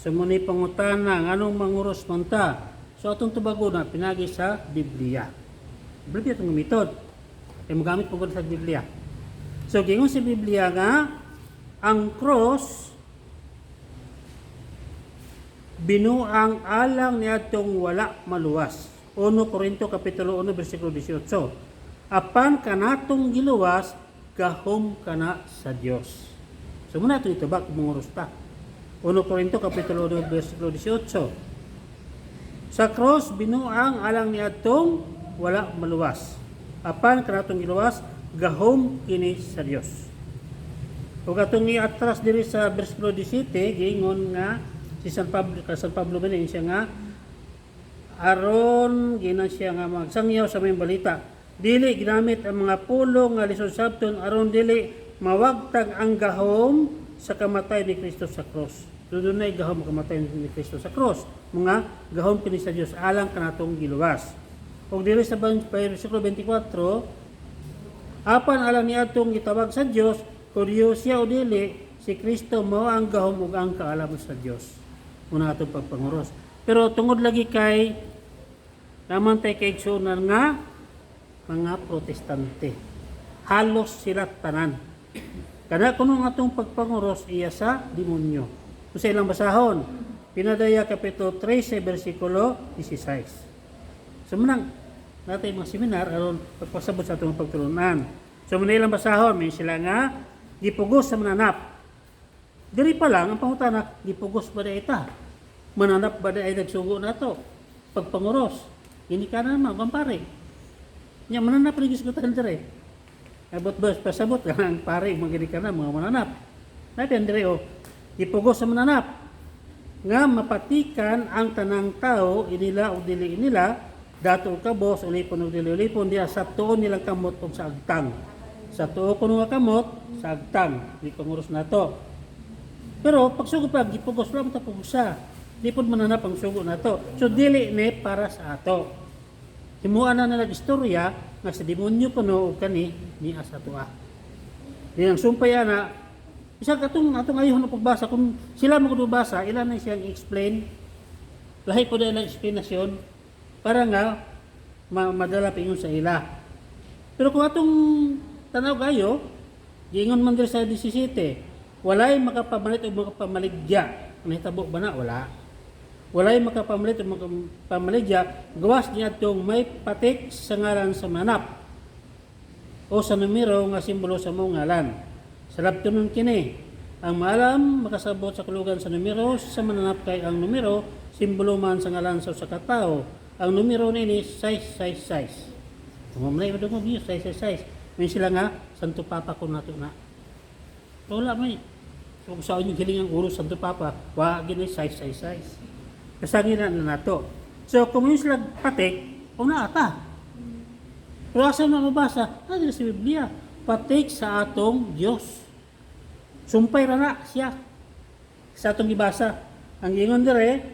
Sumuni pangutana nganong manguros man ta. So atong tubago na pinagi sa Biblia. Biblia itong mitod. Kaya magamit po sa Biblia. So gingon sa Biblia nga ang cross binuang alang niadtong wala maluwas. 1 Korinto kapitulo 1 bersikulo 18. Apan kanatong giluwas gahom kana sa Dios. So muna ito itubak manguros ta. 1 Korinto kapitulo 2 bersikulo 18. Sa cross binuang alang niadtong wala maluwas. Apan kanatong giluwas gahom kini sa Dios. Ug atong iatras diri sa bersikulo 17 giingon nga si San Pablo man siya nga aron ginan siya nga magsangyaw sa may balita. Dili ginamit ang mga pulong nga lisod sabton aron dili mawagtag ang gahom sa kamatay ni Kristo sa cross. Dunay gahom kamatay ni Kristo sa cross. Mga gahom kini sa Dios alang kanatong giluwas. Ug dili sa bersikulo 24, apan alang niadtong gitawag sa Dios, kung siya o dili, si Kristo mao ang gahom ug ang kaalam sa Dios. Muna atong pagpanguros. Pero tungod lagi kay naman tay kay igsunan nga mga protestante. Halos sila tanan. Kada kuno atong pagpanguros iya sa demonyo. Kung sa ilang basahon, Pinadaya kapitulo 13 bersikulo 16. So manang natay mga seminar aron pagpasabot sa atong pagtulunan. So muna ilang basahon may sila nga gipugos sa mananap. Diri pa lang ang pangutana, gipugos ba da ita? Mananap ba da ay nagsugo na to? Pagpanguros. Hindi ka naman, kumpare. Nya mananap rin gisgutan dire. Abot ba pasabot ka ang pare magini ka na mga mananap. Natin dire o gipugos sa mananap nga mapatikan ang tanang tao inila o dili inila dato kabos ulipon o dili ulipon diya sa tuon nilang kamot o sa agtang. Sa tuo kuno nga kamot sa agtang. Di panguros na to. Pero pag sugo pa gipugos lang ta pugusa. Di pod mananap ang sugo na to. So dili ni para sa ato. Himuan na nalang istorya nga sa demonyo kuno og kani ni asa tuwa. Di ang sumpay ana isa katong atong ayon na pagbasa kung sila mo kuno basa ilan na siyang explain lahi po na explanation para nga madala pingon sa ila. Pero kung atong tanaw kayo giingon man diri sa 17 walay makapamalit o makapamaligya. Nahitabo ba na? Wala. Walay makapamalit o makapamaligya. Gawas niya itong may patik sa ngalan sa manap o sa numero nga simbolo sa mong ngalan. Sa labtunon kini, ang maalam makasabot sa kulugan sa numero sa mananap kay ang numero simbolo man sa ngalan sa katao. Ang numero nini 666. Mamlay mo dungog niyo 666. May sila nga Santo Papa ko nato na. Wala may. So, kung saan yung hiling ang uros Santo Papa, wag gini 666. Kasangin na nato. So, kung yung sila patik, una ata. Pero asa na mabasa? Dili sa Biblia. Patik sa atong Diyos. Sumpay ra na siya. Sa atong gibasa. Ang ingon dire,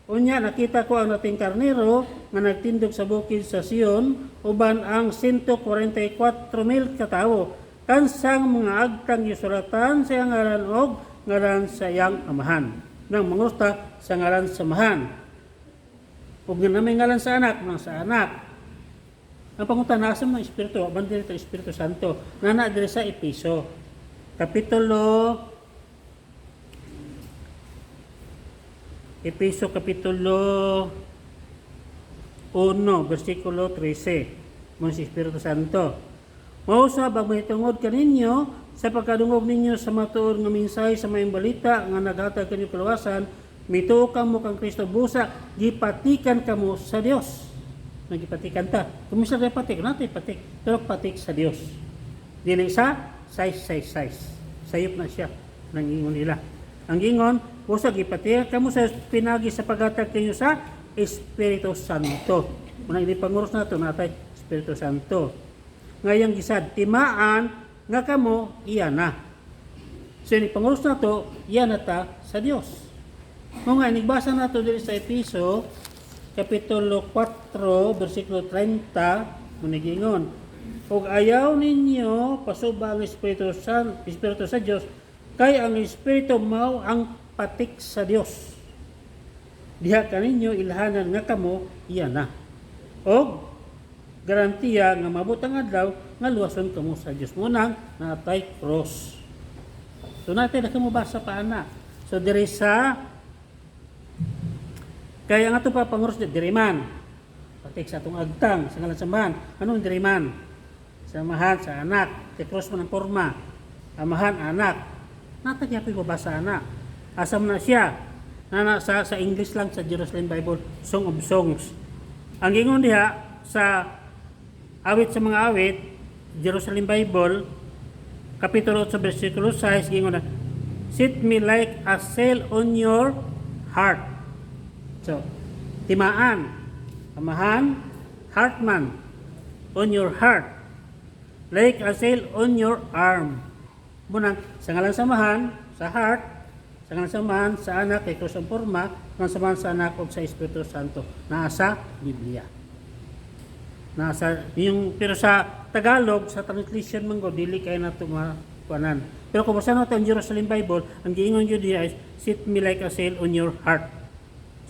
unya nakita ko ang nating karnero nga nagtindog sa bukid sa Sion, uban ang 144,000 katawo. Kansang mga agtang yusuratan sa iyang ngaran o ngaran sa iyang amahan. Nang mangusta sa ngaran sa amahan. O nga may ngaran sa anak, mga sa anak. Ang pangutan nasa mga Espiritu, abandir ito Espiritu Santo, nana dire sa Episo. Episo kapitulo 1, versikulo 13. Mga si Espiritu Santo. Mausab ang mahitungod kaninyo sa pagkadungog ninyo sa matuod nga minsay sa mayong balita nga naghatag kanyo kaluwasan, mituo kamo kang Kristo busa, gipatikan kamo sa Dios. Nagipatikan ta. Kung misal kayo patik, natin patik. Pero patik sa Dios. Dili sa 666. Sayop na siya ng ingon nila. Ang ingon, busa gipatikan kamo sa pinagi sa paghatag kanyo sa Espiritu Santo. Unang ilipanguros na ito, natay Espiritu Santo. Ngayang gisad, timaan nga kamo, iya na. So, ilipanguros na ito, iya na ta sa Diyos. Kung nga, nagbasa na ito dito sa Episo, Kapitulo 4, versikulo 30, manigingon. Ug ayaw ninyo pasuba ang Espiritu sa Diyos, kay ang Espiritu mao ang patik sa Diyos. diha kaninyo ilhanan nga kamo iya na. Og garantiya nga mabutang adlaw nga luwason kamo sa Dios munang natay cross. So natin na kamo basa pa ana. So diri sa kaya nga ito pa panguros diri man. Patik sa atong agtang sa ngalan samahan. Anong diri man? Samahan sa anak. Kay cross man ang porma. Amahan anak. Natagya po babasa anak. Asam na siya. Na sa English lang sa Jerusalem Bible, Song of Songs. Ang gingon diha sa awit sa mga awit, Jerusalem Bible, Kapitulo 8, versikulo 6, gingon na, sit me like a sail on your heart. So, timaan, amahan, heartman, on your heart. Like a sail on your arm. Munang, sa ngalang samahan, sa heart, sa ngalang samahan, sa anak, kay Krus ang porma, ngalang samahan sa anak o sa Espiritu Santo. Nasa Biblia. Pero sa Tagalog, sa translation man go, dili kayo na tumakuanan. Pero kung basta natin ang Jerusalem Bible, ang giingon yun diya is, sit me like a sail on your heart.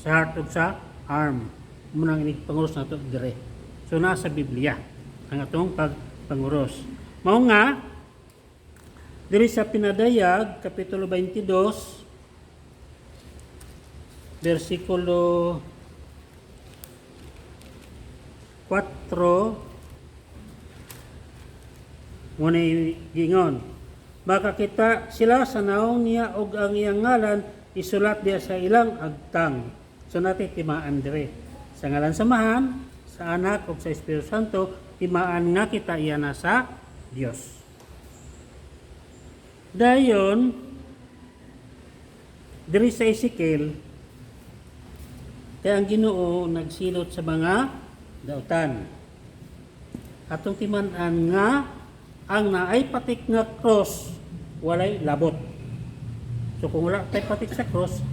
Sa heart o sa arm. Munang panguros na ito dire. So nasa Biblia ang atong pagpanguros. Mao nga, diri sa Pinadayag, Kapitulo 22, versikulo 4, ngunit gingon, makakita sila sa naong niya og ang iyang ngalan isulat diya sa ilang agtang. So natin timaan dire. Sa ngalan samahan, sa anak o sa Espiritu Santo, timaan nga kita iya na sa Dios. Dayon, diri sa Ezekiel, kaya ang Ginoo nagsilot sa mga dautan. Atong timan-an nga ang naay patik nga cross walay labot. So kung wala tay patik sa cross,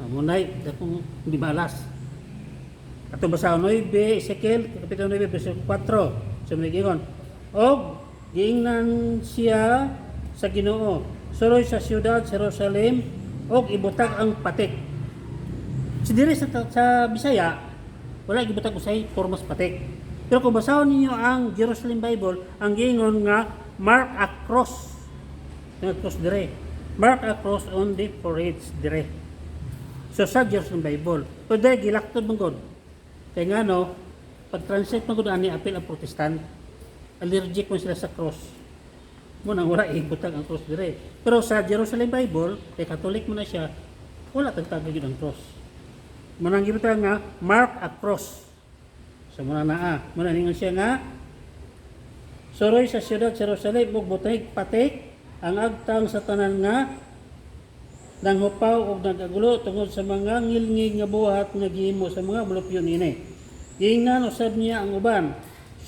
amunay dakong di malas. Atong basa 9 Ezekiel kapitulo 9 bersikulo 4. So gingon, og giingnan siya sa Ginoo, suroy sa siyudad Jerusalem og ibutag ang patik. Si diri sa Bisaya wala gibutag usay pormas patik. Pero kung basahon ninyo ang Jerusalem Bible, ang giingon nga mark a cross. Nga cross dire. Mark a cross on the forehead dire. So sa Jerusalem Bible, pero dahil gilaktod mong God. Kaya nga no, pag-translate mong God ani apil ang Protestant, allergic mo sila sa cross. Munang wala ibutag ang cross dire. Pero sa Jerusalem Bible, kay Catholic mo na siya, wala tagtagad yun ang cross. Munang gibutag nga mark a cross. So muna muna ningon siya nga suroy sa siyudad Jerusalem ug butahig patik ang agtang sa tanan nga nanghupaw ug nagagulo tungod sa mga ngilngig nga buhat nga gihimo sa mga mulupyo niini. Giingnan usab niya ang uban.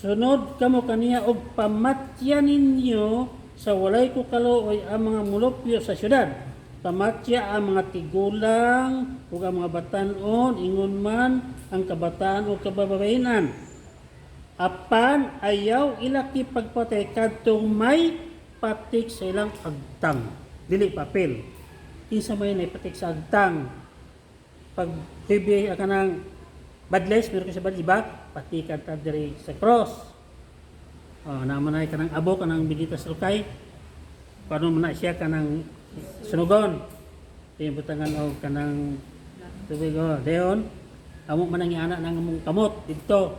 Sunod kamo kaniya og pamatyan ninyo sa walay ko kaluoy ang mga mulupyo sa siyudad. Pamatya ang mga tigulang ug ang mga batan-on ingon man ang kabataan o kababainan. Apan ayaw ilaki pagpatay kadtong may patik sa ilang agtang. Dili papel. Kinsa may naipatik sa agtang. Pag hibi ka ng badles, pero kasi bad, diba? Patikan ta diri sa cross. Namanay ka ng abo, ka ng bidita sa lukay. Paano mo na siya ka ng sunugon. Butangan o ka ng tubig o. Deon, amo man ang iana ng among kamot dito.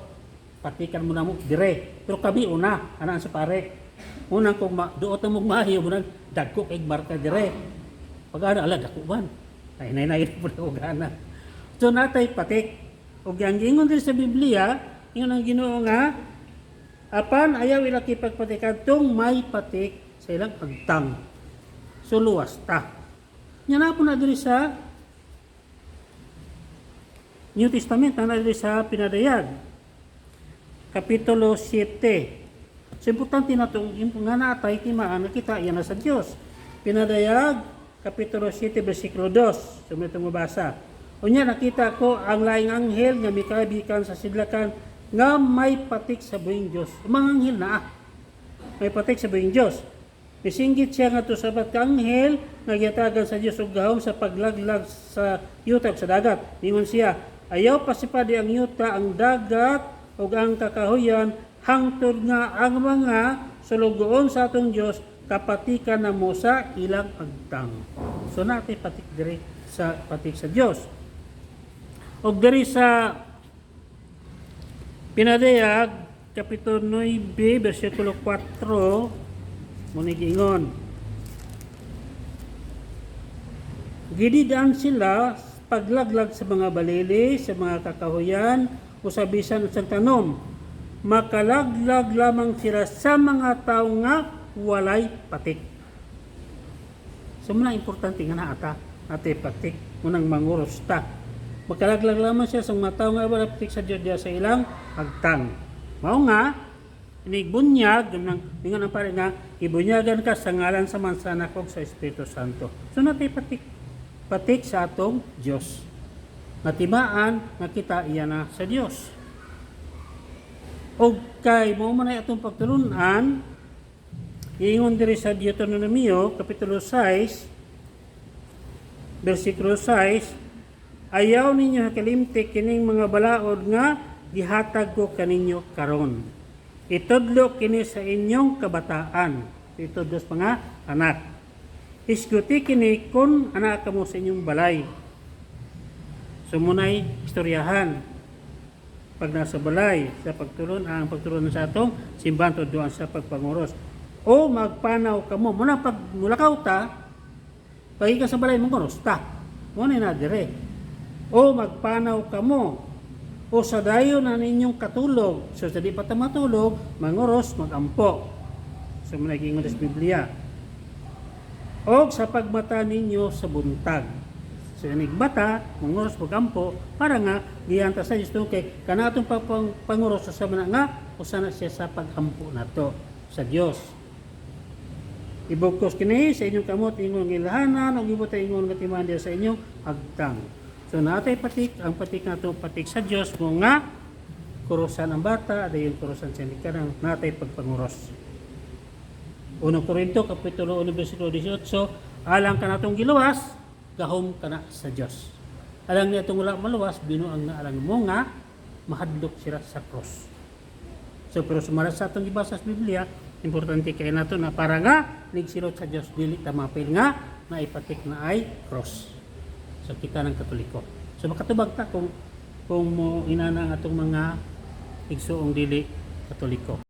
Patikan mo na mo dire. Pero kami una, anaan sa pare. Unang kung duot na mong mahiyo mo nang dagko kay marka dire. Pag ala dako ban. Ay nay po na ugana. So natay patik. Og ang gingon din sa Biblia, ingon ang Ginoo nga apan ayaw ilaki pagpatikan tong may patik sa ilang agtang. So luwas ta. Nya na po na diri sa New Testament, na diri sa Pinadayag, Kapitulo 7. So importante na itong nga natay timaan na kita, yan na sa Diyos. Pinadayag, Kapitulo 7, versikulo 2. So may itong mabasa. Unya nakita ko ang laing anghel nga mikabikan sa sidlakan nga may patik sa buhing Diyos. Mga anghel na may patik sa buhing Diyos. Misinggit siya nga to sabat ka anghel nagyatagan sa Dios og gahom sa paglaglag sa yuta sa dagat. Ningon siya, ayaw pasipadi ang yuta, ang dagat ug ang kakahuyan hangtod nga ang mga sulugoon sa atong Dios kapatikan na mo sa ilang agtang. So natin patik diri sa patik sa Dios. Og diri sa Pinadayag kapitulo 9 bersikulo 4 muni giingon, gididaan sila paglaglag sa mga balili, sa mga kakahuyan o sa bisan sa tanom. Makalaglag lamang sila sa mga tao nga walay patik. So muna importante nga naata natin patik munang manguros ta. Makalaglag lamang siya sa mga tao nga walay patik sa Diyos diya sa ilang agtang. Mao nga inibunyag ningon ang pare nga ibunyagan ka sa ngalan sa mansanak ug sa Espiritu Santo. So natay patik sa atong Dios. Natibaan nga kita iya na sa Dios. Og kay mo man ay atong pagtulunan ingon diri sa Deuteronomio kapitulo 6 bersikulo 6, ayaw ninyo kalimtik kining mga balaod nga gihatag ko kaninyo karon. Itudlo kini sa inyong kabataan. Itudlo sa mga anak. Isguti kini kung anak kamo sa inyong balay. Sumunay istoryahan. Pag nasa balay, sa pagtulon, ang pagtulon sa atong simbahan tuduan sa pagpanguros. O magpanaw kamo. Muna pag mulakaw ta, pagi ka sa balay, manguros ta. Muna na dire. O magpanaw kamo. O sa dayo na ninyong katulog. So sa di pa ta matulog, manguros, magampo. So muna gingon sa Biblia. O sa pagmata ninyo sa buntag. So bata, manguros, magampo, para nga gihanta sa Diyos kay kanatong panguros sa mana nga usana siya sa pagampo nato sa Dios. Ibugkos kini sa inyong kamot ingon nga ilahanan ug ibot ingon nga timan sa inyong agtang. So natay patik, ang patik nato patik sa Dios mo nga kurusan ang bata, dayon kurusan sa kanang natay pagpanguros. 1 Korinto kapitulo 1 bersikulo 18, alang kanatong giluwas, gahom kana sa Dios. Alang niya itong wala maluwas, binuang na alang mo nga mahadlok sila sa cross. So pero sumara sa atong gibasa sa Biblia, importante kay nato na para nga nigsilot sa Dios dili ta mapil nga naipatik na ay cross. So kita ng Katoliko. So makatubag ta kung mo inana ang atong mga igsuong dili Katoliko.